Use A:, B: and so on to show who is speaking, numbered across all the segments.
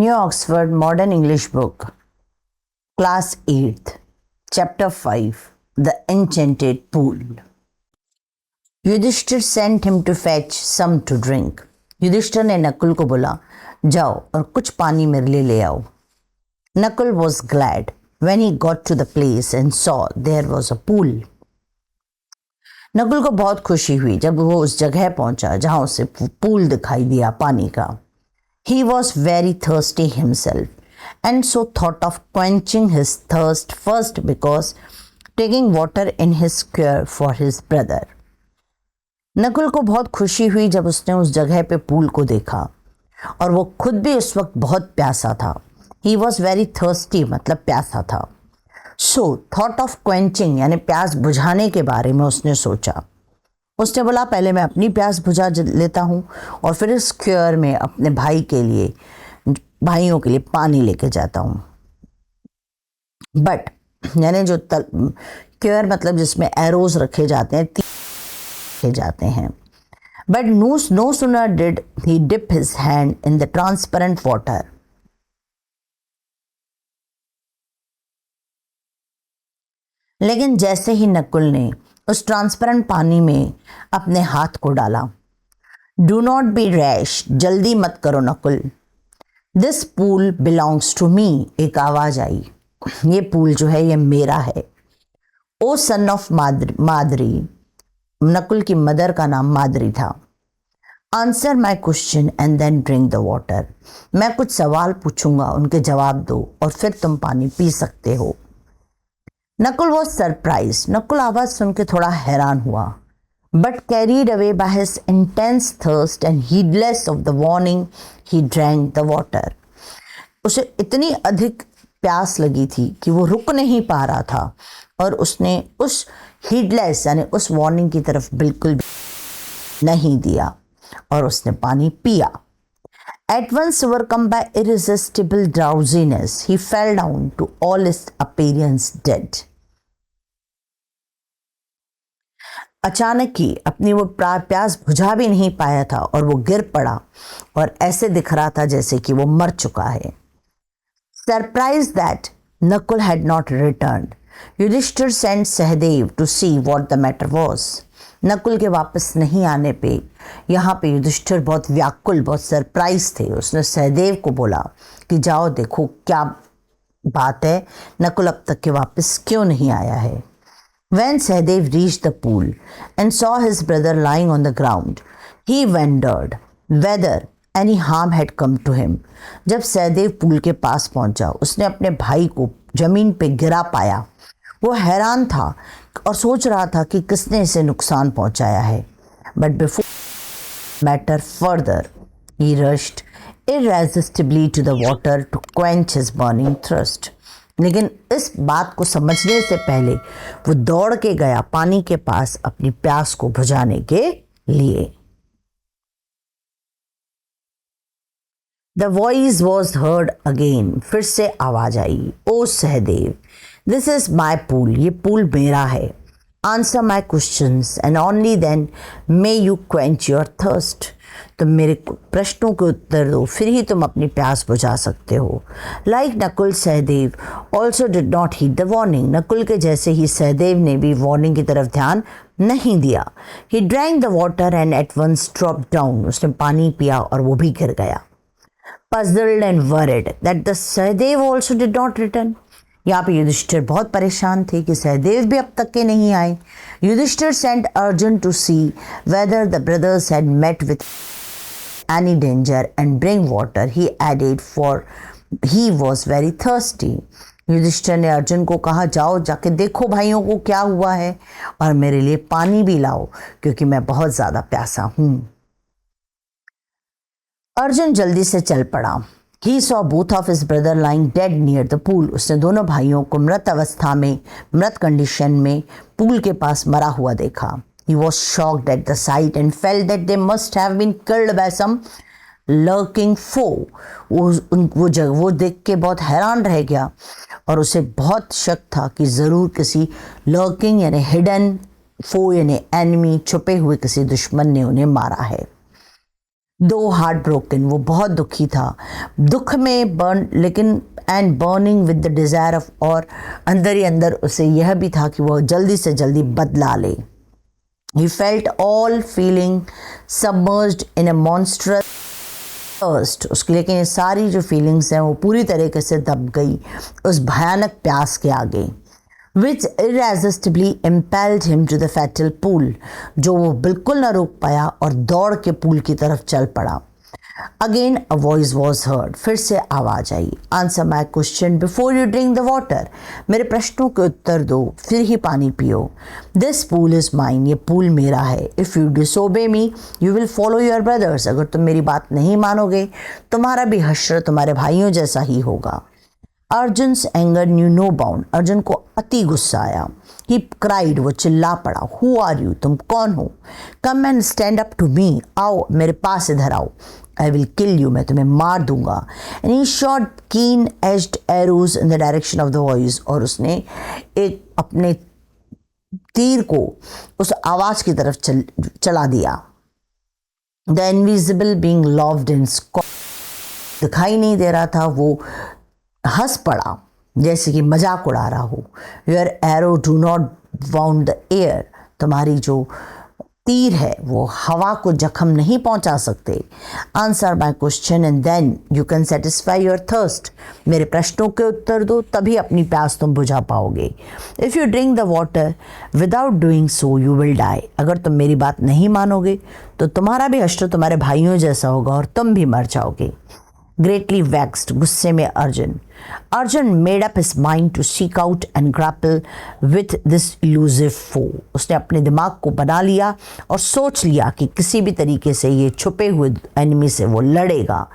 A: New Oxford Modern English Book, Class 8th, Chapter 5, The Enchanted Pool. Yudhishthir sent him to fetch some to drink. Yudhishthir ने नकुल को बोला, जाओ और कुछ पानी मेरे लिए ले आओ. Nakul was glad when he got to the place and saw there was a pool. Nakul को बहुत खुशी हुई जब वो उस जगह पहुंचा जहां उसे पूल दिखाई दिया पानी का. He was very thirsty himself and so thought of quenching his thirst first because taking water in his square for his brother. Nakul को बहुत खुशी हुई जब उसने उस जगह पे पूल को देखा और वो खुद भी उस वक्त बहुत प्यासा था. He was very thirsty मतलब प्यासा था. So thought of quenching यानी प्यास बुझाने के बारे में उसने सोचा. उसने बोला पहले मैं अपनी प्यास बुझा लेता हूँ और फिर इस क्योर में अपने भाइयों के लिए पानी लेके जाता हूँ. बट यानी जो क्योर मतलब जिसमें एरोज रखे जाते हैं. But no sooner did he dip his hand in the transparent water. लेकिन जैसे ही नकुल ने उस ट्रांसपेरेंट पानी में अपने हाथ को डाला. डू नॉट बी रैश, जल्दी मत करो Nakul. This pool belongs to me, एक आवाज आई. ये पूल जो है ये मेरा है. ओ सन ऑफ मादरी, नकुल की मदर का नाम मादरी था. Answer my question and then drink the water. मैं कुछ सवाल पूछूंगा, उनके जवाब दो और फिर तुम पानी पी सकते हो. Nakul was surprise. नकुल आवाज सुन के थोड़ा हैरान हुआ. But carried away by his intense thirst and heedless of the warning he drank the water. उसे इतनी अधिक प्यास लगी थी कि वो रुक नहीं पा रहा था और उसने उस हीडलेस यानी उस वार्निंग की तरफ बिल्कुल भी नहीं दिया और उसने पानी पिया. At once overcome by irresistible drowsiness, he fell down to all his appearance dead. अचानक ही अपनी वो प्यास बुझा भी नहीं पाया था और वो गिर पड़ा और ऐसे दिख रहा था जैसे कि वो मर चुका है. Surprised that Nakul had not returned, Yudhishthir sent Sahadev to see what the matter was. Nakul के वापस नहीं आने पे यहाँ पे युधिष्ठिर बहुत व्याकुल, बहुत सरप्राइज थे. उसने सहदेव को बोला कि जाओ देखो क्या बात है, नकुल अब तक के वापस क्यों नहीं आया है. When Sahadev reached the pool and saw his brother lying on the ground, he wondered whether any harm had come to him. जब सहदेव पूल के पास पहुंचा, उसने अपने भाई को जमीन पे गिरा पाया. वो हैरान था और सोच रहा था कि किसने इसे नुकसान पहुंचाया है. But before matter further he rushed irresistibly to the water to quench his burning thirst. लेकिन इस बात को समझने से पहले वो दौड़ के गया पानी के पास अपनी प्यास को बुझाने के लिए. The voice was heard again. फिर से आवाज आई. O Sahadev, this is my pool, ये पूल मेरा है. Answer my questions and only then may you quench your thirst. तुम मेरे प्रश्नों के उत्तर दो, फिर ही तुम अपनी प्यास बुझा सकते हो. Like Nakul, Sahadev also did not heed the warning. Nakul के जैसे ही सहदेव ने भी वार्निंग की तरफ ध्यान नहीं दिया. He drank the water and at once drop down. उसने पानी पिया और वो भी गिर गया. Puzzled and worried that the Sahadev also did not return. यहाँ पे युधिष्ठिर बहुत परेशान थे कि सहदेव भी अब तक के नहीं आए. Yudhishthir sent Arjun to see whether the brothers had met with any danger and bring water. He added, for he was very thirsty. Yudhishthir ने अर्जुन को कहा जाओ जाके देखो भाइयों को क्या हुआ है और मेरे लिए पानी भी लाओ क्योंकि मैं बहुत ज़्यादा प्यासा हूँ. अर्जुन जल्दी से चल पड़ा. He saw both of his brother lying dead near the pool. उसने दोनों भाइयों को मृत अवस्था में, मृत कंडीशन में पूल के पास मरा हुआ देखा. He was shocked at the sight and felt that they must have been killed by some lurking foe. वो देख के बहुत हैरान रह गया और उसे बहुत शक था कि ज़रूर किसी lurking यानी hidden foe यानी enemy, छुपे हुए किसी दुश्मन ने उन्हें मारा है. दो हार्ट ब्रोकन, वो बहुत दुखी था, दुख में लेकिन and burning with the desire of, और अंदर ही अंदर उसे यह भी था कि वो जल्दी से जल्दी बदला ले। He felt all feeling submerged in a monstrous thirst. उसकी लेकिन ये सारी जो फीलिंग्स हैं वो पूरी तरीके से दब गई उस भयानक प्यास के आगे, which irresistibly impelled him to the fatal pool, जो वो बिल्कुल ना रोक पाया और दौड़ के पूल की तरफ चल पड़ा। Again a voice was heard, फिर से आवाज आई, answer my question before you drink the water, मेरे प्रश्नों के उत्तर दो फिर ही पानी पियो। दिस पूल इज माइन, ये पूल मेरा है। If you disobey me you will follow your brothers, अगर तुम मेरी बात नहीं मानोगे तुम्हारा भी हश्र तुम्हारे भाइयों जैसा ही होगा। Arjun's anger knew no bound, Arjun को अति गुस्सा आया। ही क्राइड, वो चिल्ला पड़ा, हु आर यू, तुम कौन हो? Come and stand up to me, आओ मेरे पास इधर आओ। आई विल किल यू, मैं तुम्हें मार दूंगा। एंड ही शॉट कीन aged arrows in the direction of the voice, और उसने एक अपने तीर को उस आवाज की तरफ चला दिया। The invisible being laughed in scorn, दिखाई नहीं दे रहा था, वो हंस पड़ा जैसे कि मजाक उड़ा रहा हो। Your arrow do not wound the air, तुम्हारी जो तीर है वो हवा को जख्म नहीं पहुंचा सकते। Answer my question and then you can satisfy your thirst, मेरे प्रश्नों के उत्तर दो तभी अपनी प्यास तुम बुझा पाओगे। If you drink the water without doing so you will die, अगर तुम मेरी बात नहीं मानोगे तो तुम्हारा भी हश्र तुम्हारे भाइयों जैसा होगा और तुम भी मर जाओगे। ग्रेटली वैक्स्ड, गुस्से में Arjun made up his mind to seek out and grapple with this elusive foe, उसने अपने दिमाग को बना लिया और सोच लिया कि किसी भी तरीके से ये छुपे हुए एनिमी से वो लड़ेगा।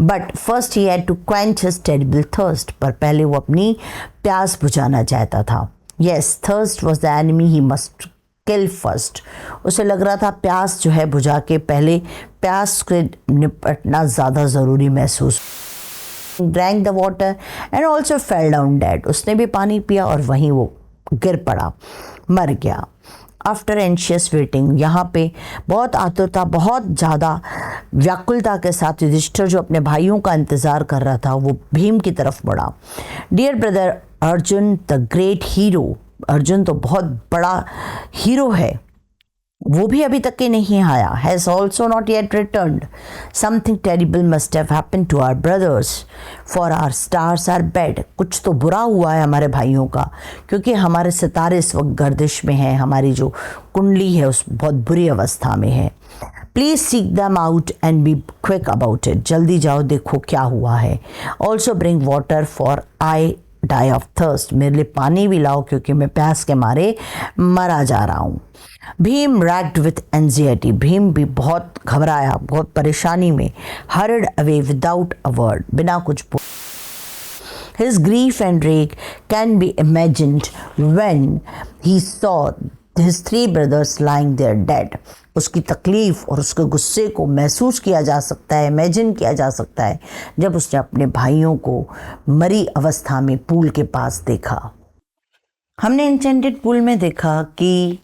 A: But first he had to quench his terrible thirst, पर पहले वो अपनी प्यास बुझाना चाहता था। Yes, thirst was the enemy he must kill first, उसे लग रहा था प्यास जो है बुझा के पहले प्यास से निपटना ज़्यादा ज़रूरी महसूस। Drank the water and also fell down dead, उसने भी पानी पिया और वहीं वो गिर पड़ा, मर गया। आफ्टर एंशियस वेटिंग, यहाँ पे बहुत आतुरता, बहुत ज़्यादा व्याकुलता के साथ युधिष्ठिर जो अपने भाइयों का इंतज़ार कर रहा था वो भीम की तरफ मुड़ा। Dear brother Arjun the great hero, Arjun तो बहुत बड़ा हीरो है, वो भी अभी तक के नहीं आया। Has also not yet returned, something terrible must have happened to our brothers for our stars are bad, कुछ तो बुरा हुआ है हमारे भाइयों का क्योंकि हमारे सितारे इस वक्त गर्दिश में हैं, हमारी जो कुंडली है उस बहुत बुरी अवस्था में है। Please seek them out and be quick about it, जल्दी जाओ देखो क्या हुआ है। Also bring water for I die of thirst, मेरे लिए पानी भी लाओ क्योंकि मैं प्यास के मारे मरा जा रहा हूँ। Bhim racked with anxiety, Bhim भी बहुत घबराया, बहुत परेशानी में। Heard away without a word, बिना कुछ बोले। His grief and rage can be imagined when he saw his three brothers lying there dead, उसकी तकलीफ़ और उसके गुस्से को महसूस किया जा सकता है, इमेजिन किया जा सकता है जब उसने अपने भाइयों को मरी अवस्था में पूल के पास देखा। हमने एन्चेंटेड पूल में देखा कि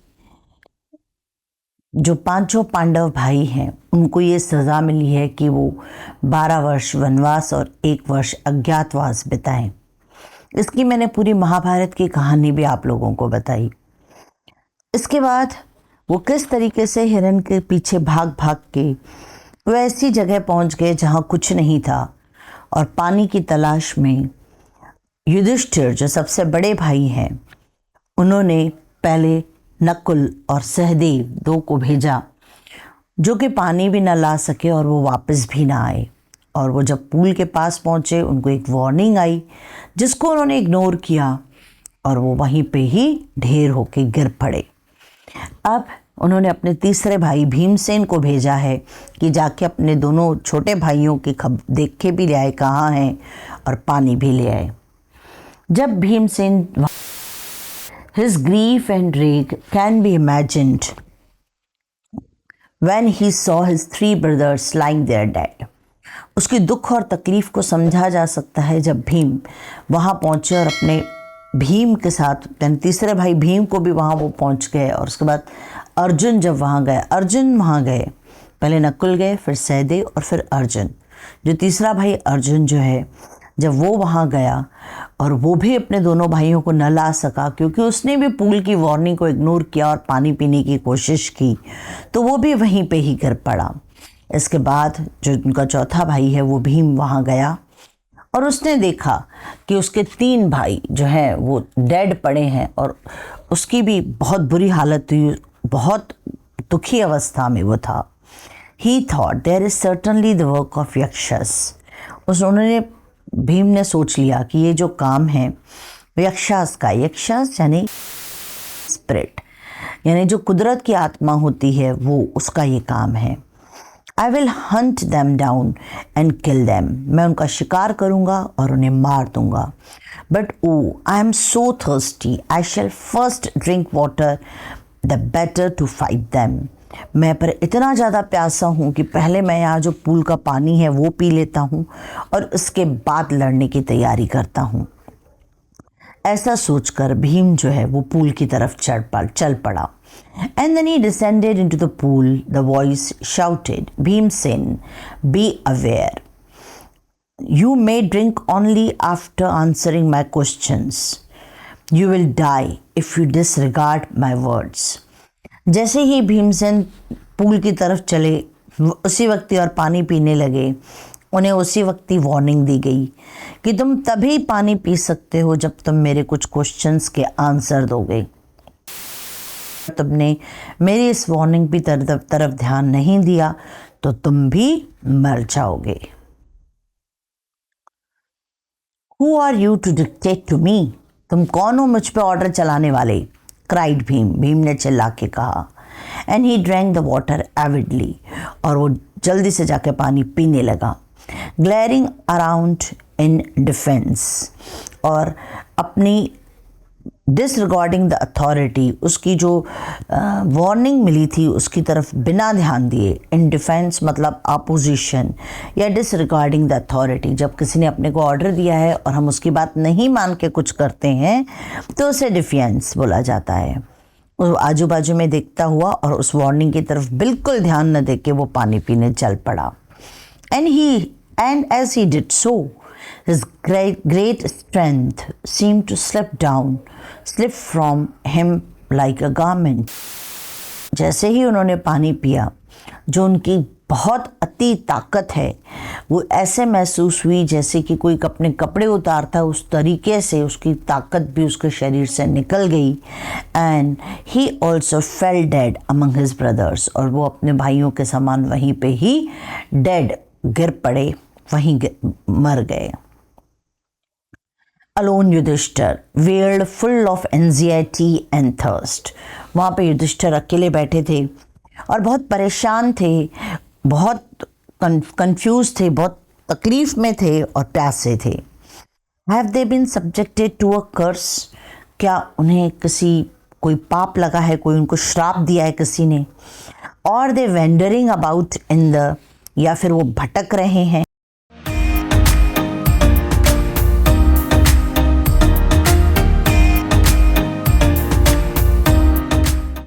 A: जो पांचों पांडव भाई हैं उनको ये सज़ा मिली है कि वो 12 वर्ष वनवास और 1 वर्ष अज्ञातवास बिताएं। इसकी मैंने पूरी महाभारत की कहानी भी आप लोगों को बताई। इसके बाद वो किस तरीके से हिरण के पीछे भाग भाग के वो ऐसी जगह पहुंच गए जहां कुछ नहीं था और पानी की तलाश में युधिष्ठिर जो सबसे बड़े भाई हैं उन्होंने पहले नकुल और सहदेव 2 को भेजा जो कि पानी भी ना ला सके और वो वापस भी ना आए। और वो जब पूल के पास पहुँचे उनको एक वार्निंग आई जिसको उन्होंने इग्नोर किया और वो वहीं पे ही ढेर होके गिर पड़े। अब उन्होंने अपने तीसरे भाई भीमसेन को भेजा है कि जाके अपने दोनों छोटे भाइयों की देख के भी ले आए कहाँ हैं और पानी भी ले आए। जब Bhimsen, his grief and rage can be imagined when he saw his 3 brothers lying there dead, उसकी दुख और तकलीफ़ को समझा जा सकता है जब भीम वहाँ पहुँचे और अपने भीम के साथ तीसरे भाई भीम को भी वहाँ वो पहुँच गए। और उसके बाद अर्जुन जब वहाँ गए, अर्जुन वहाँ गए पहले नकुल गए, फिर सहदेव और फिर अर्जुन। जो तीसरा भाई अर्जुन जो है, जब वो वहाँ गया और वो भी अपने दोनों भाइयों को न ला सका क्योंकि उसने भी पूल की वार्निंग को इग्नोर किया और पानी पीने की कोशिश की, तो वो भी वहीं पे ही गिर पड़ा। इसके बाद जो उनका चौथा भाई है वो भीम वहाँ गया और उसने देखा कि उसके 3 भाई जो हैं वो डेड पड़े हैं और उसकी भी बहुत बुरी हालत हुई, बहुत दुखी अवस्था में वो था। He thought there is certainly the work of yakshas। उन्होंने भीम ने सोच लिया कि ये जो काम है यक्षास का, यक्षास यानी स्पिरिट, यानी जो कुदरत की आत्मा होती है वो उसका ये काम है। I will hunt them down and kill them। मैं उनका शिकार करूँगा और उन्हें मार दूँगा। But oh, I am so thirsty, I shall first drink water, the better to fight them। मैं पर इतना ज़्यादा प्यासा हूँ कि पहले मैं यहाँ जो पूल का पानी है वो पी लेता हूँ और उसके बाद लड़ने की तैयारी करता हूँ। ऐसा सोचकर भीम जो है वो पूल की तरफ चल पड़ा। And then he descended into the pool. The voice shouted, Bhimsen, be aware. You may drink only after answering my questions. You will die if you disregard my words। जैसे ही भीमसेन पूल की तरफ चले उसी वक्त और पानी पीने लगे, उन्हें उसी वक्त ही वार्निंग दी गई कि तुम तभी पानी पी सकते हो जब तुम मेरे कुछ क्वेश्चंस के आंसर दोगे। तुमने मेरी इस वार्निंग की तरफ ध्यान नहीं दिया तो तुम भी मर जाओगे। Who are you to dictate to me? तुम कौन हो मुझ पे ऑर्डर चलाने वाले? क्राइड भीम ने चिल्ला के कहा। And he drank the water avidly, और वो जल्दी से जाके पानी पीने लगा। ग्लेयरिंग अराउंड इन डिफेंस, और अपनी डिसरिगार्डिंग द अथॉरिटी, उसकी जो वार्निंग मिली थी उसकी तरफ बिना ध्यान दिए। इन डिफेंस मतलब अपोजिशन या डिसरिगार्डिंग द अथॉरिटी, जब किसी ने अपने को ऑर्डर दिया है और हम उसकी बात नहीं मान के कुछ करते हैं तो उसे डिफेंस बोला जाता है। वो आजू बाजू में देखता हुआ और उस वार्निंग की तरफ बिल्कुल ध्यान न दे के वो पानी पीने चल पड़ा। And as he did so, his great strength seemed to slip from him like a garment। जैसे ही उन्होंने पानी पिया, जो उनकी बहुत अति ताकत है वो ऐसे महसूस हुई जैसे कि कोई अपने कपड़े उतारता, उस तरीके से उसकी ताकत भी उसके शरीर से निकल गई। And he also fail dead among his brothers, और वो अपने भाइयों के समान वहीं पे ही डेड गिर पड़े, वहीं मर गए। Alone Yudhishthir wailed full of anxiety and thirst. वहाँ पे युधिष्ठिर अकेले बैठे थे और बहुत परेशान थे, बहुत कंफ्यूज थे, बहुत तकलीफ में थे और प्यासे थे। Have they been subjected to a curse? क्या उन्हें कोई पाप लगा है, कोई उनको श्राप दिया है किसी ने? और दे वेंडरिंग अबाउट इन द, या फिर वो भटक रहे हैं